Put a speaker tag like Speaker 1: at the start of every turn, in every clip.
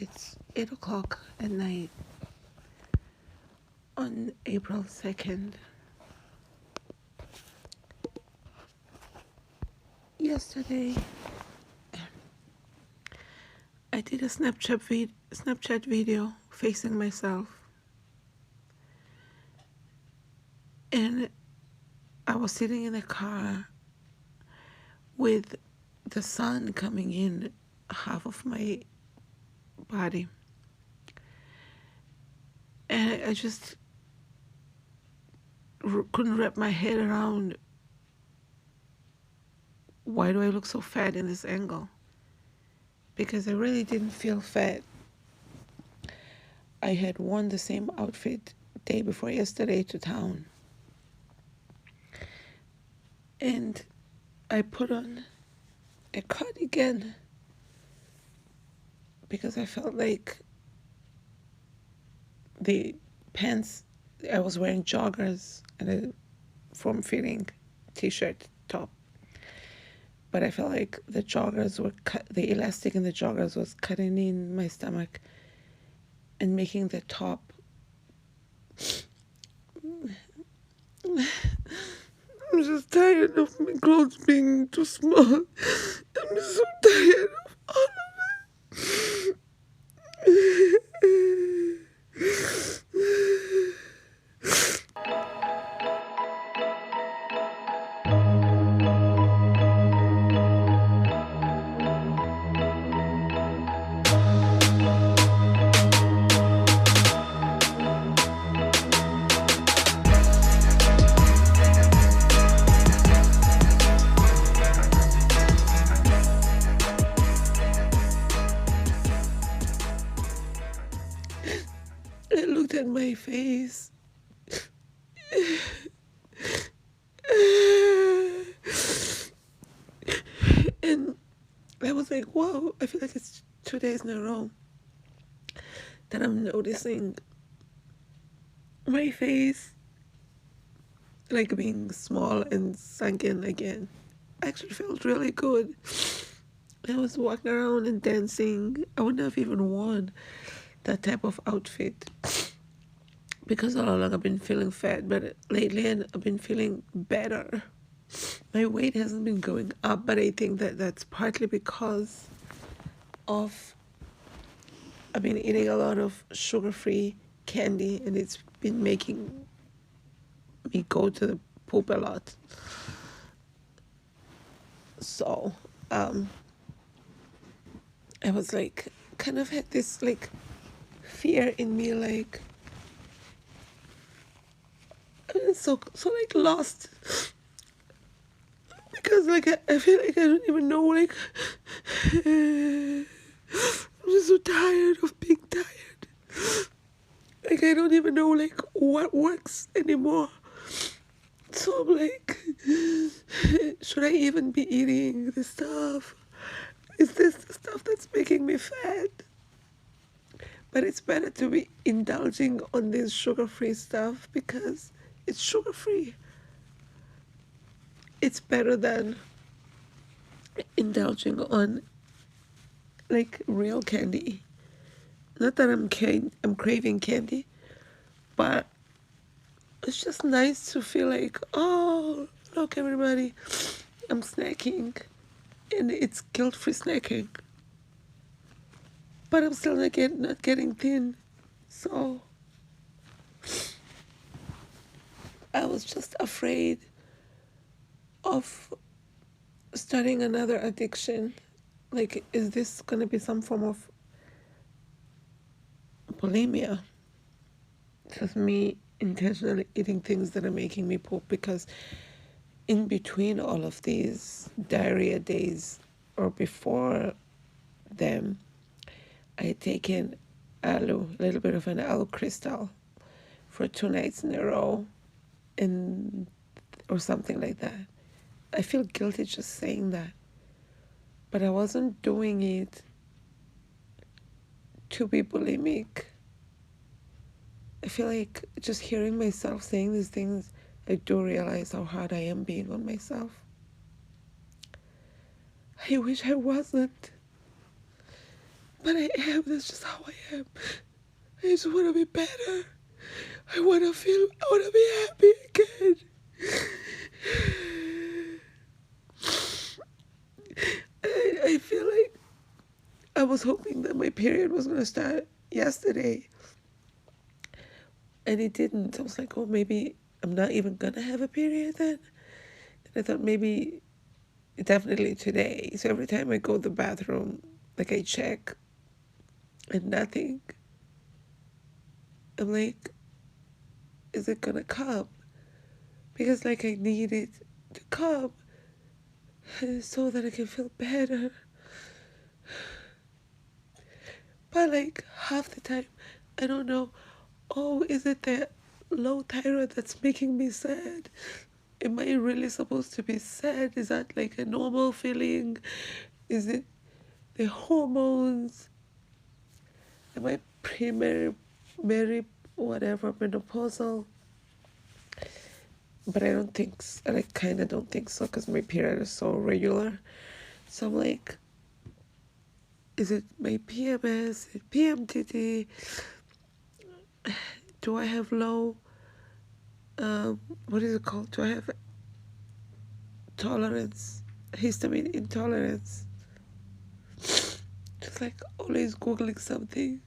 Speaker 1: It's 8 o'clock at night on April 2nd. Yesterday, I did a Snapchat video facing myself, and I was sitting in a car with the sun coming in half of my body, and I just couldn't wrap my head around why do I look so fat in this angle, because I really didn't feel fat. I had worn the same outfit day before yesterday to town, and I put on a cardigan because I felt like the pants, I was wearing joggers and a form-fitting t-shirt top, but I felt like the joggers were the elastic in the joggers was cutting in my stomach and making the top I'm just tired of my clothes being too small. I'm so tired of all of it. I looked at my face. And I was like, wow, I feel like it's 2 days in a row that I'm noticing my face like being small and sunken again. I actually felt really good. I was walking around and dancing. I wouldn't have even worn that type of outfit because all along I've been feeling fat, but lately I've been feeling better. My weight hasn't been going up, but I think that that's partly because of I've been eating a lot of sugar-free candy, and it's been making me go to the poop a lot. So I was like, kind of had this like fear in me, like so like lost, because like I feel like I don't even know, like I'm just so tired of being tired. Like I don't even know like what works anymore. So I'm like, should I even be eating this stuff? Is this the stuff that's making me fat? But it's better to be indulging on this sugar-free stuff because it's sugar-free. It's better than indulging on like real candy. Not that I'm craving candy, but it's just nice to feel like, oh, look everybody, I'm snacking, and it's guilt-free snacking. But I'm still not getting thin, so I was just afraid of starting another addiction. Like, is this gonna be some form of bulimia? Just me intentionally eating things that are making me poop, because in between all of these diarrhea days or before them, I had taken a little bit of an aloe crystal for 2 nights in a row, and or something like that. I feel guilty just saying that, but I wasn't doing it to be bulimic. I feel like just hearing myself saying these things, I do realize how hard I am being on myself. I wish I wasn't, But I am. That's just how I am. I just want to be better. I want to be happy again. I feel like I was hoping that my period was going to start yesterday, and it didn't. I was like, oh, maybe I'm not even going to have a period then. And I thought maybe definitely today. So every time I go to the bathroom, like I check and nothing. I'm like, is it going to come? Because like I need it to come so that I can feel better. But like half the time, I don't know, oh, is it the low thyroid that's making me sad? Am I really supposed to be sad? Is that like a normal feeling? Is it the hormones? Am I primary, whatever, menopausal? But I don't think, I kind of don't think so because my period is so regular. So I'm like, is it my PMS, PMDD? Do I have low, what is it called? Do I have tolerance, histamine intolerance? Just like always Googling something.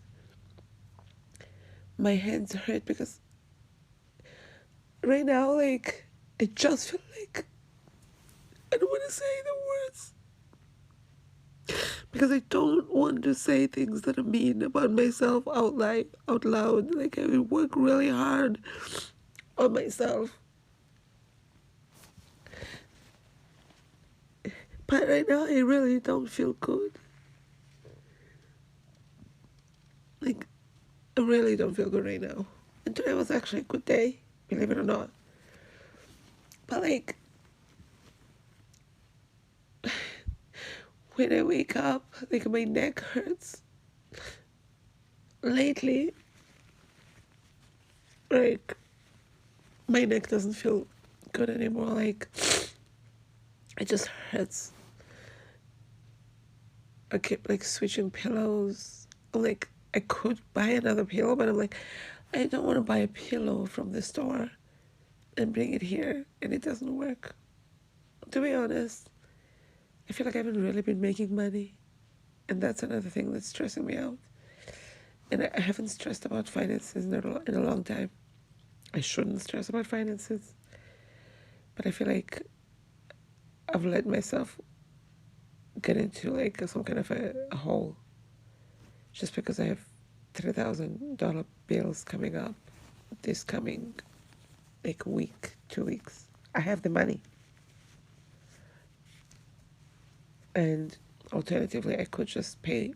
Speaker 1: My hands hurt because right now, like, I just feel like I don't want to say the words because I don't want to say things that are mean about myself out loud. Like I would work really hard on myself. But right now, I really don't feel good. Like, I really don't feel good right now. And today was actually a good day, believe it or not. But like, when I wake up, like my neck hurts. Lately, like, my neck doesn't feel good anymore. Like, it just hurts. I keep like switching pillows. Like, I could buy another pillow, but I'm like, I don't want to buy a pillow from the store and bring it here, and it doesn't work. To be honest, I feel like I haven't really been making money, and that's another thing that's stressing me out. And I haven't stressed about finances in a long time. I shouldn't stress about finances, but I feel like I've let myself get into like some kind of a hole just because I have $3,000 bills coming up this coming like week, 2 weeks. I have the money. And alternatively, I could just pay.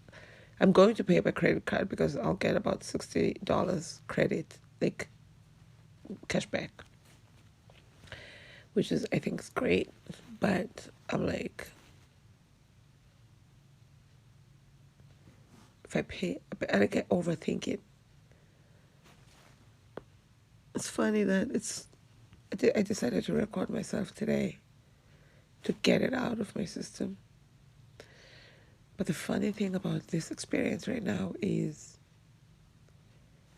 Speaker 1: I'm going to pay by credit card because I'll get about $60 credit, like cash back, which is, I think, is great. But I'm like, if I pay, and I get overthink it. It's funny that I decided to record myself today to get it out of my system. But the funny thing about this experience right now is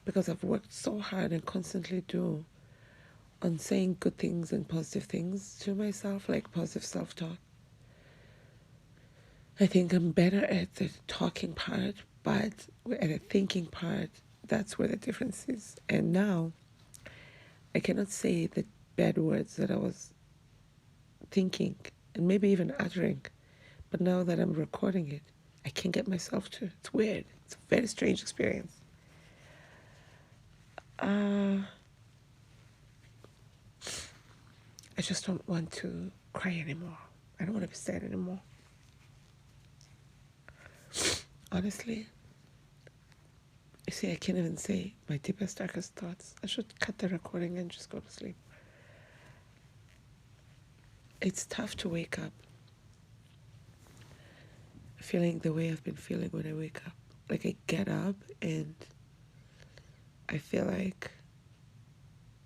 Speaker 1: because I've worked so hard and constantly do on saying good things and positive things to myself, like positive self-talk. I think I'm better at the talking part, but at the thinking part, that's where the difference is. And now I cannot say the bad words that I was thinking and maybe even uttering. But now that I'm recording it, I can't get myself to. It's weird. It's a very strange experience. I just don't want to cry anymore. I don't want to be sad anymore. Honestly, you see, I can't even say my deepest, darkest thoughts. I should cut the recording and just go to sleep. It's tough to wake up feeling the way I've been feeling when I wake up. Like I get up and I feel like,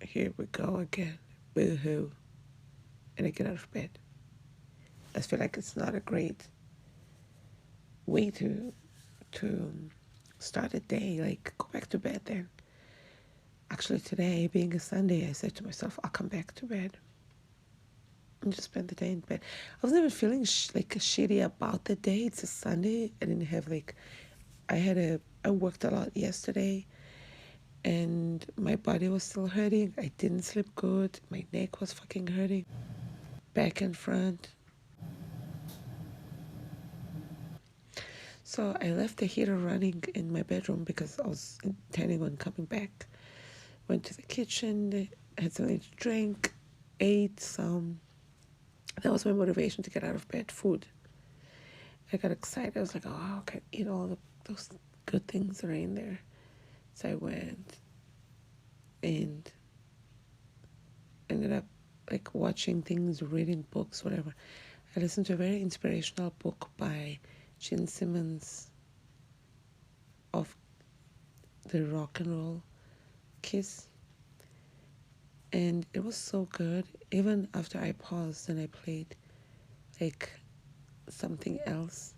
Speaker 1: here we go again, boo-hoo, and I get out of bed. I feel like it's not a great way to to start a day, like go back to bed then. Actually, today, being a Sunday, I said to myself, I'll come back to bed and just spend the day in bed. I wasn't even feeling shitty about the day. It's a Sunday. I didn't have I worked a lot yesterday and my body was still hurting. I didn't sleep good. My neck was fucking hurting, back and front. So I left the heater running in my bedroom because I was intending on coming back. Went to the kitchen, had something to drink, ate some. That was my motivation to get out of bed, food. I got excited. I was like, oh, I can eat all those good things that are in there. So I went and ended up like watching things, reading books, whatever. I listened to a very inspirational book by Gene Simmons of the rock and roll Kiss. And it was so good. Even after I paused and I played like something else,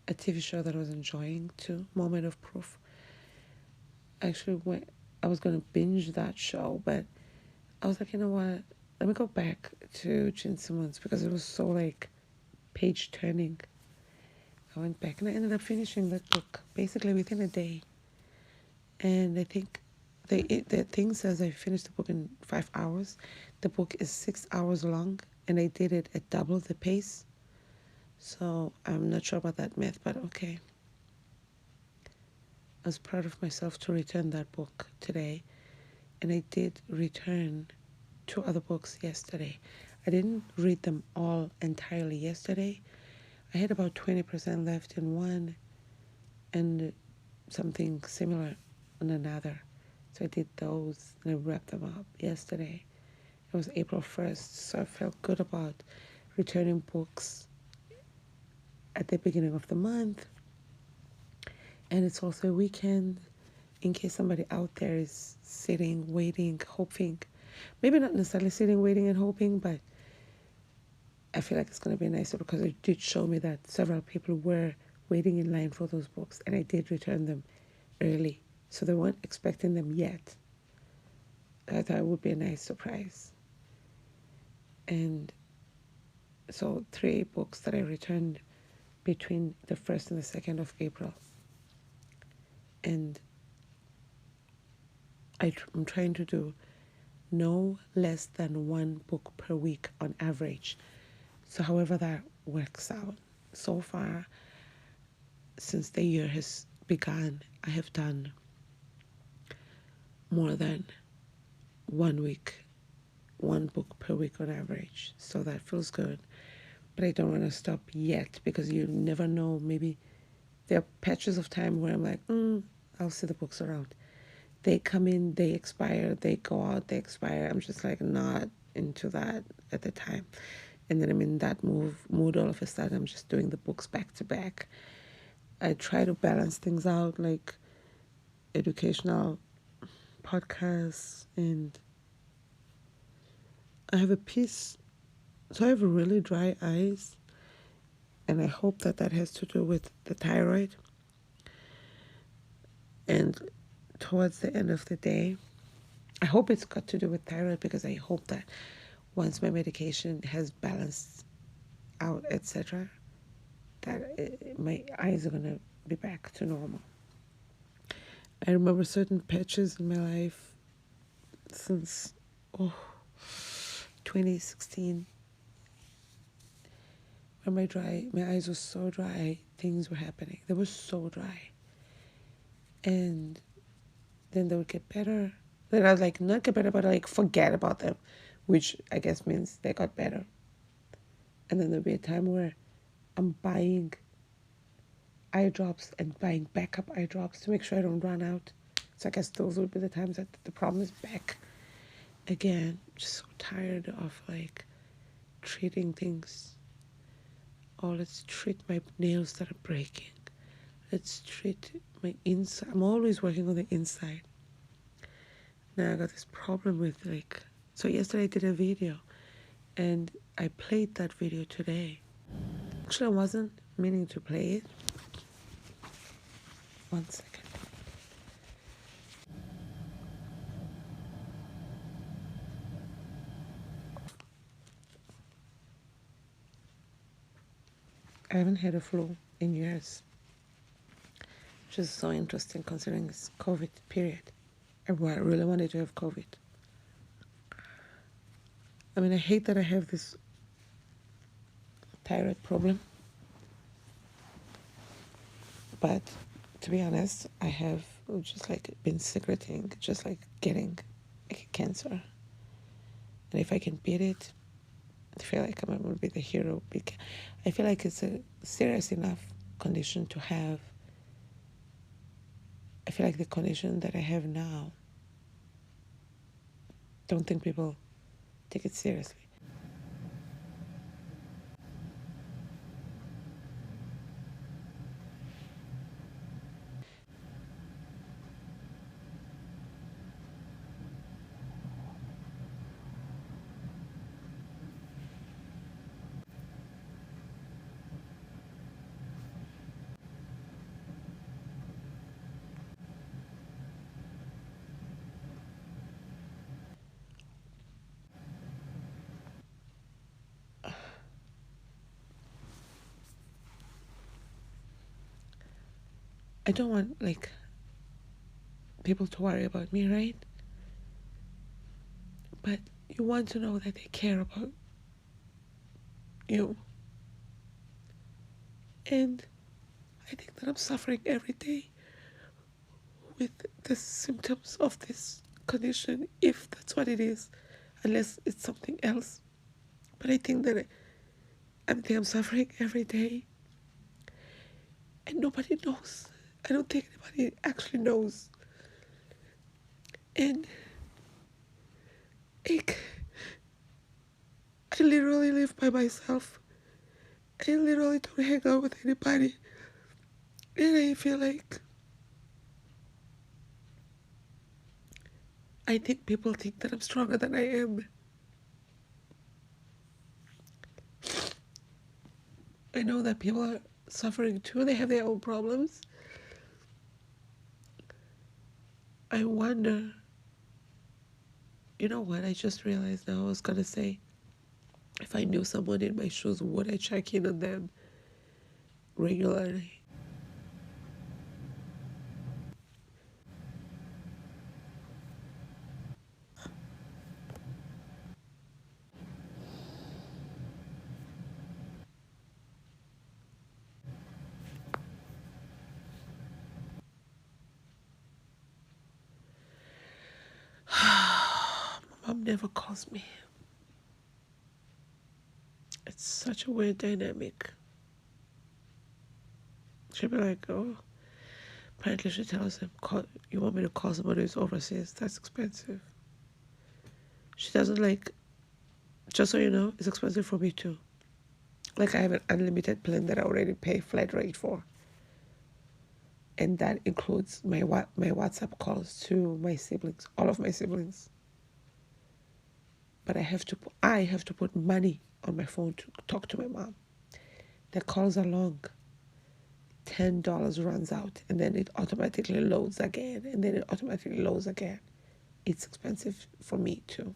Speaker 1: a TV show that I was enjoying too, Moment of Proof. Actually, I was going to binge that show, but I was like, you know what? Let me go back to Gene Simmons because it was so like page turning. I went back and I ended up finishing that book basically within a day. And I think the thing says I finished the book in 5 hours. The book is 6 hours long, and I did it at double the pace. So I'm not sure about that math, but okay. I was proud of myself to return that book today, and I did return 2 other books yesterday. I didn't read them all entirely yesterday. I had about 20% left in one and something similar in another. So I did those and I wrapped them up yesterday. It was April 1st, so I felt good about returning books at the beginning of the month. And it's also a weekend in case somebody out there is sitting, waiting, hoping. Maybe not necessarily sitting, waiting, and hoping, but I feel like it's going to be nicer because it did show me that several people were waiting in line for those books, and I did return them early. So they weren't expecting them yet. I thought it would be a nice surprise. And so 3 books that I returned between the 1st and the 2nd of April. And I'm trying to do no less than 1 book per week on average. So however that works out. So far, since the year has begun, I have done more than 1 book per week on average. So that feels good. But I don't want to stop yet because you never know. Maybe there are patches of time where I'm like, I'll see the books around. They come in, they expire, they go out, they expire. I'm just like not into that at the time. And then I'm in that mood all of a sudden. I'm just doing the books back to back. I try to balance things out, like educational podcasts, and I have a piece. So I have really dry eyes, and I hope that has to do with the thyroid. And towards the end of the day, I hope it's got to do with thyroid because I hope that once my medication has balanced out, etc., that my eyes are going to be back to normal. I remember certain patches in my life since 2016 when my eyes were so dry, things were happening. They were so dry. And then they would get better. Then I was like, not get better, but like forget about them, which I guess means they got better. And then there'll be a time where I'm buying eye drops and buying backup eye drops to make sure I don't run out. So I guess those would be the times that the problem is back again. I'm just so tired of like treating things. Oh, let's treat my nails that are breaking. Let's treat my inside. I'm always working on the inside. Now I got this problem with so yesterday I did a video and I played that video today. Actually, I wasn't meaning to play it. 1 second. I haven't had a flu in years, which is so interesting considering it's COVID period. I really wanted to have COVID. I mean, I hate that I have this thyroid problem, but to be honest, I have just like been secreting, just like getting like cancer. And if I can beat it, I feel like I'm going to be the hero. I feel like it's a serious enough condition to have. I feel like the condition that I have now, don't think people take it seriously. I don't want like people to worry about me, right? But you want to know that they care about you. And I think that I'm suffering every day with the symptoms of this condition, if that's what it is, unless it's something else. But I think that I'm suffering every day, and nobody knows. I don't think anybody actually knows. And like, I literally live by myself. I literally don't hang out with anybody. And I feel like I think people think that I'm stronger than I am. I know that people are suffering too. They have their own problems. I wonder, you know what, I just realized now I was going to say, if I knew someone in my shoes, would I check in on them regularly? My mom never calls me. It's such a weird dynamic. She'll be like, oh, apparently she tells him, you want me to call somebody who's overseas? That's expensive. She doesn't like, just so you know, it's expensive for me too. Like I have an unlimited plan that I already pay flat rate for. And that includes my WhatsApp calls to my siblings, all of my siblings. But I have to put money on my phone to talk to my mom. The calls are long. $10 runs out, and then it automatically loads again, and then it automatically loads again. It's expensive for me too.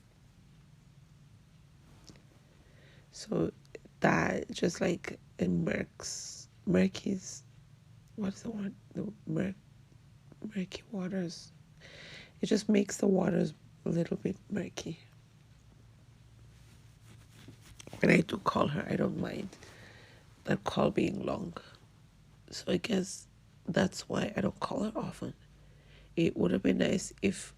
Speaker 1: So that just like it murkies, what's the word? The murky waters. It just makes the waters a little bit murky. When I do call her, I don't mind that call being long. So I guess that's why I don't call her often. It would have been nice if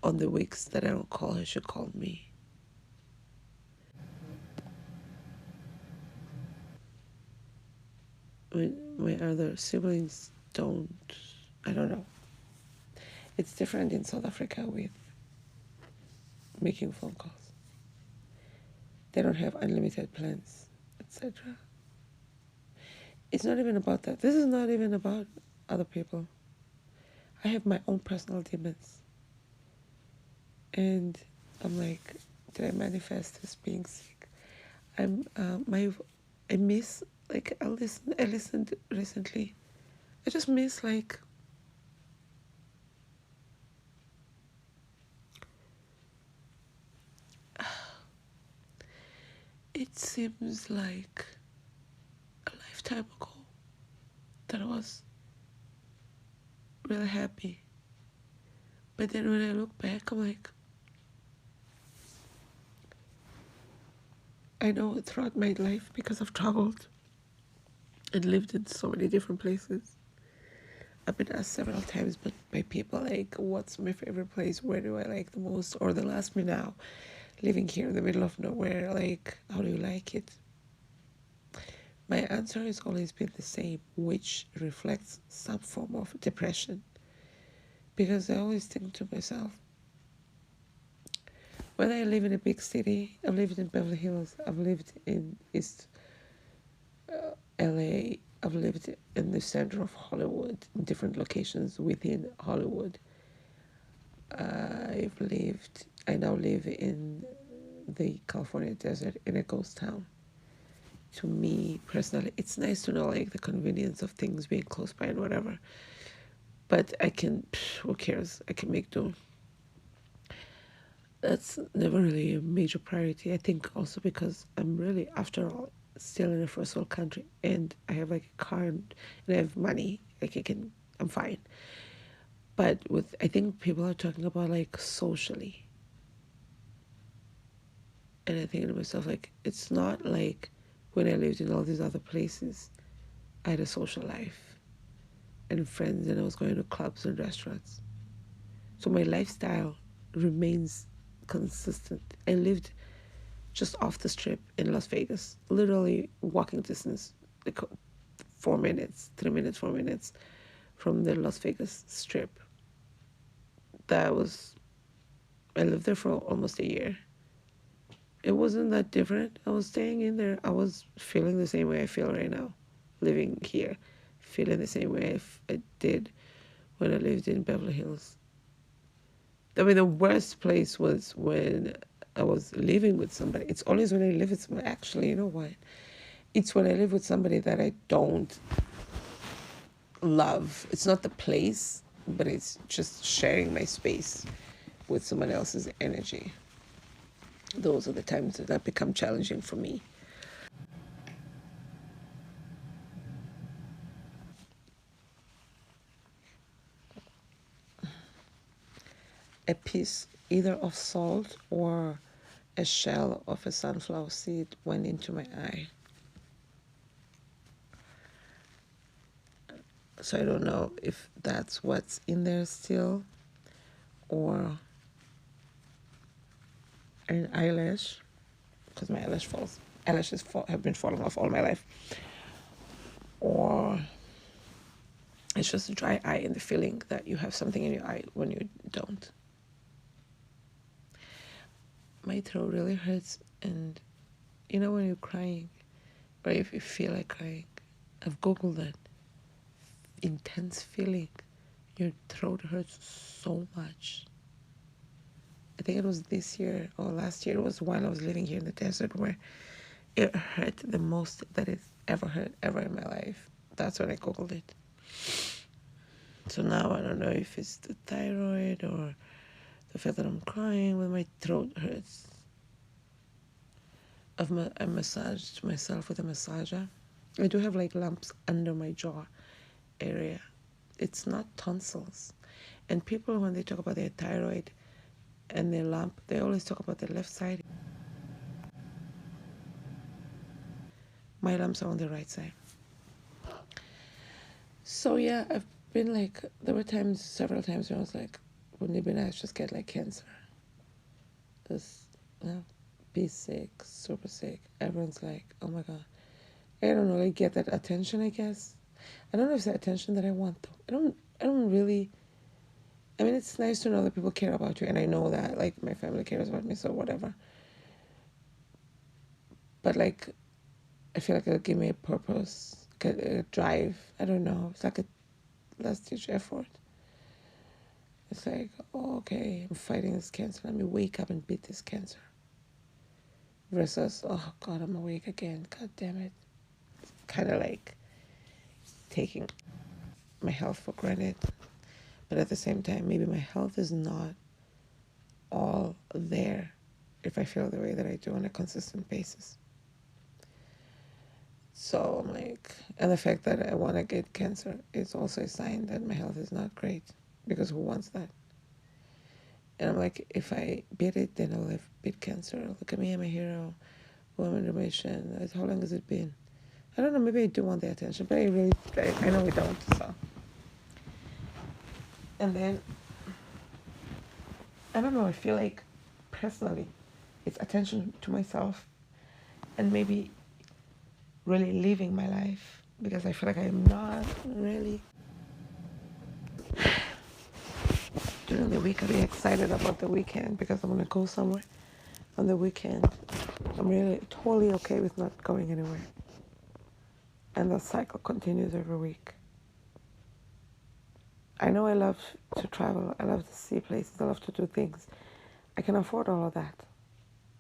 Speaker 1: on the weeks that I don't call her, she called me. When my other siblings don't, I don't know. It's different in South Africa with making phone calls. They don't have unlimited plans, etc. It's not even about that. This is not even about other people. I have my own personal demons. And I'm like, did I manifest as being sick? I listened recently. I just miss like it seems like a lifetime ago that I was really happy. But then when I look back, I'm like, I know throughout my life, because I've traveled and lived in so many different places, I've been asked several times but by people like, what's my favorite place? Where do I like the most? Or they'll ask me now, living here in the middle of nowhere, like, how do you like it? My answer has always been the same, which reflects some form of depression. Because I always think to myself, whether I live in a big city, I've lived in Beverly Hills, I've lived in East LA, I've lived in the center of Hollywood, in different locations within Hollywood. I now live in the California desert in a ghost town. To me personally, it's nice to know like the convenience of things being close by and whatever. But who cares? I can make do. That's never really a major priority. I think also because I'm really, after all, still in a first world country, and I have like a car and I have money. Like I'm fine. But I think people are talking about like socially, and I think to myself like, it's not like when I lived in all these other places, I had a social life and friends, and I was going to clubs and restaurants. So my lifestyle remains consistent. I lived just off the strip in Las Vegas, literally walking distance, like 4 minutes, 3 minutes, 4 minutes from the Las Vegas strip. I lived there for almost a year. It wasn't that different. I was staying in there. I was feeling the same way I feel right now, living here, feeling the same way I did when I lived in Beverly Hills. I mean, the worst place was when I was living with somebody. It's always when I live with somebody. Actually, you know what? It's when I live with somebody that I don't love. It's not the place, but it's just sharing my space with someone else's energy. Those are the times that become challenging for me. A piece either of salt or a shell of a sunflower seed went into my eye. So I don't know if that's what's in there still, or an eyelash, because my eyelashes have been falling off all my life, or it's just a dry eye and the feeling that you have something in your eye when you don't. My throat really hurts, and you know when you're crying, or if you feel like crying, I've googled that. Intense feeling, your throat hurts so much. I think it was this year or last year. It was while I was living here in the desert where it hurt the most that it's ever hurt ever in my life. That's when I googled it. So now I don't know if it's the thyroid or the fact that I'm crying when my throat hurts. I massaged myself with a massager. I do have like lumps under my jaw area. It's not tonsils. And people, when they talk about their thyroid and their lump, they always talk about the left side. My lumps are on the right side. So yeah, I've been like, there were several times when I was like, wouldn't it be nice just get like cancer? Just be sick, super sick. Everyone's like, oh my God. I don't really get that attention, I guess. I don't know if it's the attention that I want though. I don't really, I mean, it's nice to know that people care about you, and I know that, like, my family cares about me, so whatever. But, like, I feel like it'll give me a purpose, a drive. I don't know. It's like a last-ditch effort. It's like, oh, okay, I'm fighting this cancer. Let me wake up and beat this cancer. Versus, oh, God, I'm awake again. God damn it. Kind of like taking my health for granted. But at the same time, maybe my health is not all there if I feel the way that I do on a consistent basis. So I'm like, and the fact that I want to get cancer is also a sign that my health is not great, because who wants that? And I'm like, if I beat it, then I'll have beat cancer. Look at me, I'm a hero. Woman remission. How long has it been? I don't know, maybe I do want the attention, but I know we don't, so. And then, I don't know, I feel like, personally, it's attention to myself, and maybe really living my life, because I feel like I'm not really. During the week, I'll be excited about the weekend because I'm going to go somewhere on the weekend. I'm really totally okay with not going anywhere. And the cycle continues every week. I know I love to travel. I love to see places. I love to do things. I can afford all of that.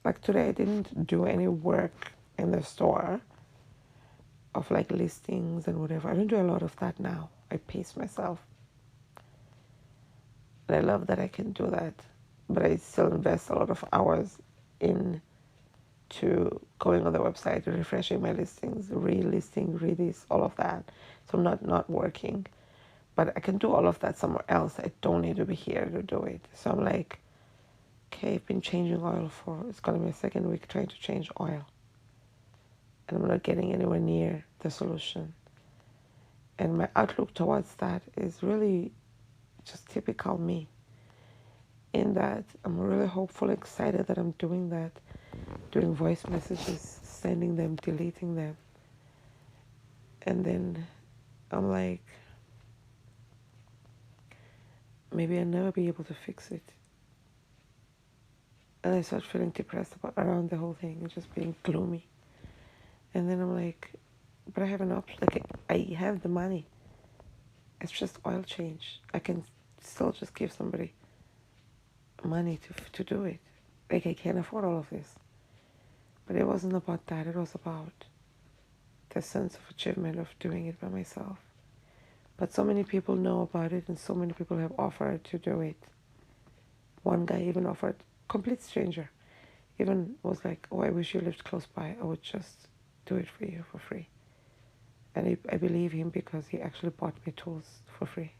Speaker 1: Like today, I didn't do any work in the store of like listings and whatever. I don't do a lot of that now. I pace myself. And I love that I can do that. But I still invest a lot of hours in to going on the website, refreshing my listings, re-listing, this, all of that. So I'm not working. But I can do all of that somewhere else. I don't need to be here to do it. So I'm like, okay, I've been changing oil it's going to be my second week trying to change oil. And I'm not getting anywhere near the solution. And my outlook towards that is really just typical me. In that I'm really hopeful, excited that I'm doing that. Doing voice messages, sending them, deleting them. And then I'm like, maybe I'll never be able to fix it. And I start feeling depressed around the whole thing and just being gloomy. And then I'm like, but I have an option. Like, I have the money. It's just oil change. I can still just give somebody money to do it. Like, I can't afford all of this. But it wasn't about that. It was about the sense of achievement of doing it by myself. But so many people know about it, and so many people have offered to do it. One guy even offered, complete stranger, even was like, oh, I wish you lived close by. I would just do it for you for free. And I believe him because he actually bought me tools for free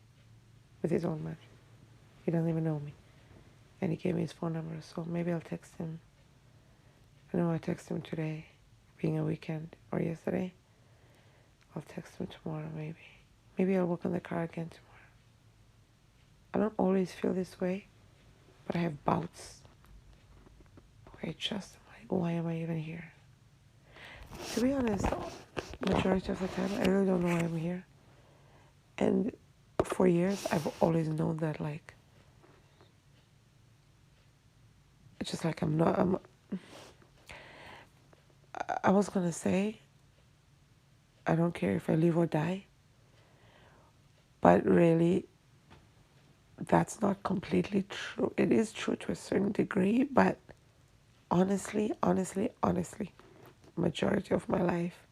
Speaker 1: with his own money. He doesn't even know me. And he gave me his phone number, so maybe I'll text him. I know I texted him today, being a weekend, or yesterday. I'll text him tomorrow, maybe. Maybe I'll work on the car again tomorrow. I don't always feel this way, but I have bouts where I just am like, why am I even here? To be honest, majority of the time, I really don't know why I'm here. And for years, I've always known that, like, it's just like I was going to say, I don't care if I live or die. But really, that's not completely true. It is true to a certain degree, but honestly, majority of my life,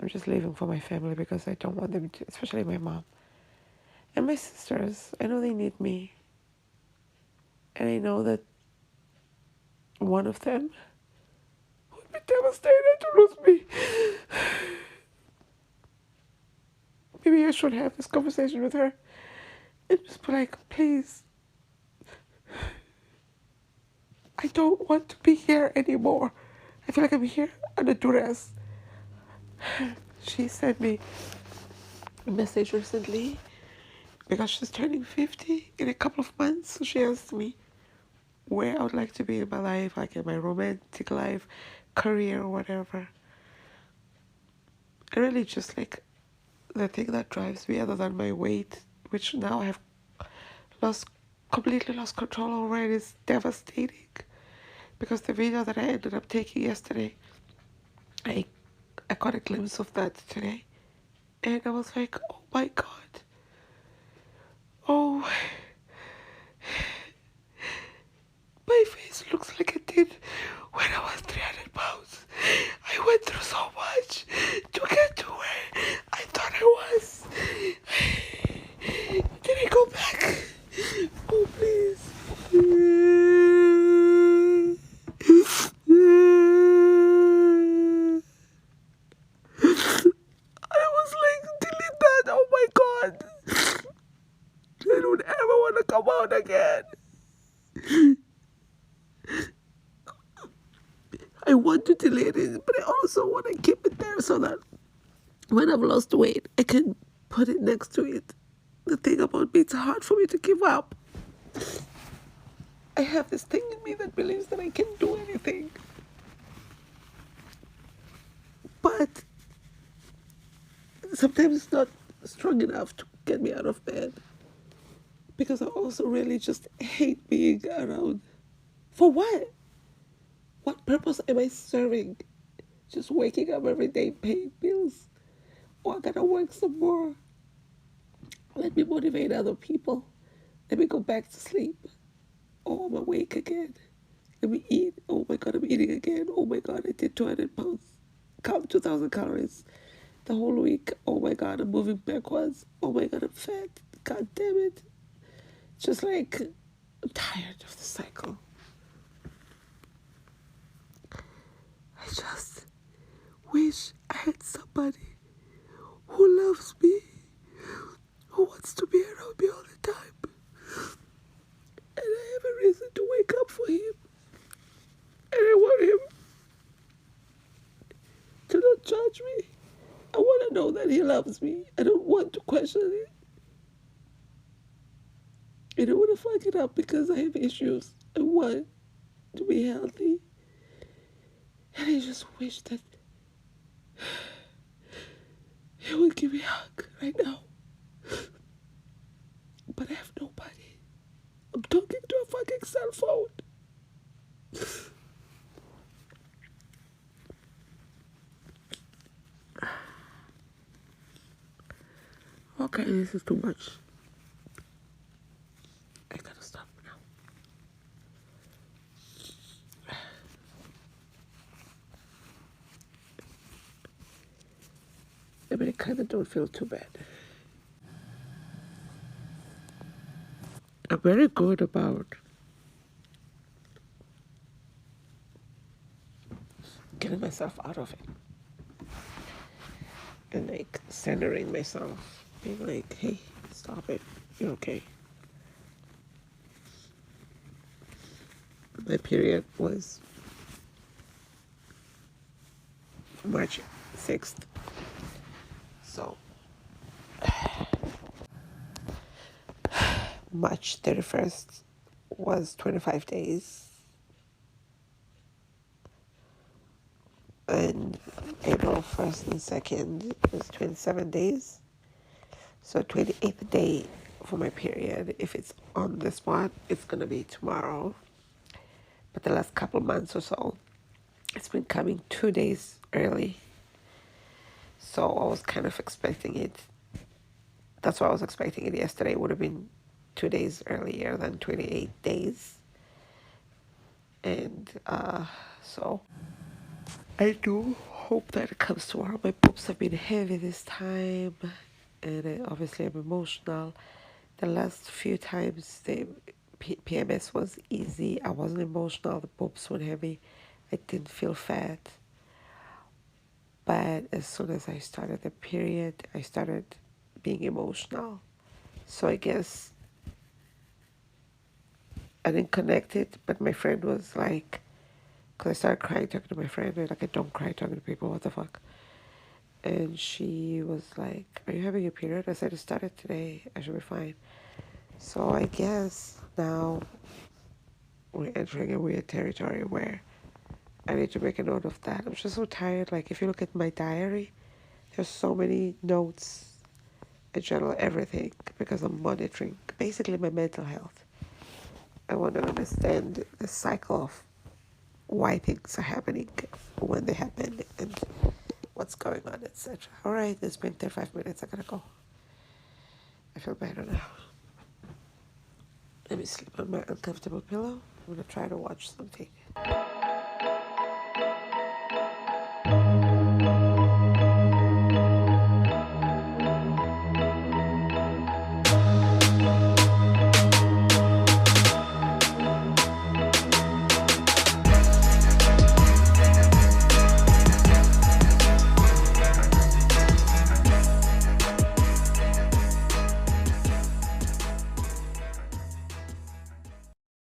Speaker 1: I'm just living for my family because I don't want them to, especially my mom. And my sisters, I know they need me. And I know that one of them would be devastated to lose me. Maybe I should have this conversation with her and just be like, please, I don't want to be here anymore. I feel like I'm here under duress. She sent me a message recently because she's turning 50 in a couple of months. So she asked me where I would like to be in my life, like in my romantic life, career, or whatever. And really just like the thing that drives me, other than my weight, which now I have completely lost control over, it is devastating. Because the video that I ended up taking yesterday, I got a glimpse of that today. And I was like, oh my God. Oh, my face looks like it did when I was 300 pounds. I went through so much to get to where I thought I was. come out again. I want to delete it, but I also want to keep it there so that when I've lost weight, I can put it next to it. The thing about me, it's hard for me to give up. I have this thing in me that believes that I can do anything. But sometimes it's not strong enough to get me out of bed. Because I also really just hate being around. For what? What purpose am I serving? Just waking up every day, paying bills? Or I gotta work some more? Let me motivate other people. Let me go back to sleep. Oh, I'm awake again. Let me eat. Oh my God, I'm eating again. Oh my God, I did 200 pounds. Count 2,000 calories the whole week. Oh my God, I'm moving backwards. Oh my God, I'm fat. God damn it. Just like, I'm tired of the cycle. I just wish I had somebody who loves me, who wants to be around me all the time. And I have a reason to wake up for him. And I want him to not judge me. I want to know that he loves me. I don't want to question it. I don't want to fuck it up because I have issues. I want to be healthy. And I just wish that he would give me a hug right now. But I have nobody. I'm talking to a fucking cell phone. Okay, this is too much. I gotta stop now. I mean, I kind of don't feel too bad. I'm very good about getting myself out of it. And like centering myself. Being like, hey, stop it. You're okay. My period was March 6th. So, March 31st was 25 days. And April 1st and 2nd was 27 days. So 28th day for my period. If it's on the spot, it's going to be tomorrow. But the last couple months or so, it's been coming 2 days early. So I was kind of expecting it. That's why I was expecting it yesterday. It would have been 2 days earlier than 28 days. And so I do hope that it comes tomorrow. My boobs have been heavy this time. And obviously I'm emotional. The last few times the PMS was easy. I wasn't emotional. The boobs were heavy. I didn't feel fat. But as soon as I started the period, I started being emotional. So I guess I didn't connect it, but my friend was like, because I started crying talking to my friend, and like, I don't cry talking to people, what the fuck? And she was like, are you having a period? I said, it started today, I should be fine. So I guess now we're entering a weird territory where I need to make a note of that. I'm just so tired. Like, if you look at my diary, there's so many notes. I journal everything because I'm monitoring basically my mental health. I want to understand the cycle of why things are happening, when they happen, and what's going on, etc. All right, it's been 35 minutes. I gotta go. I feel better now. Let me sleep on my uncomfortable pillow. I'm gonna try to watch something.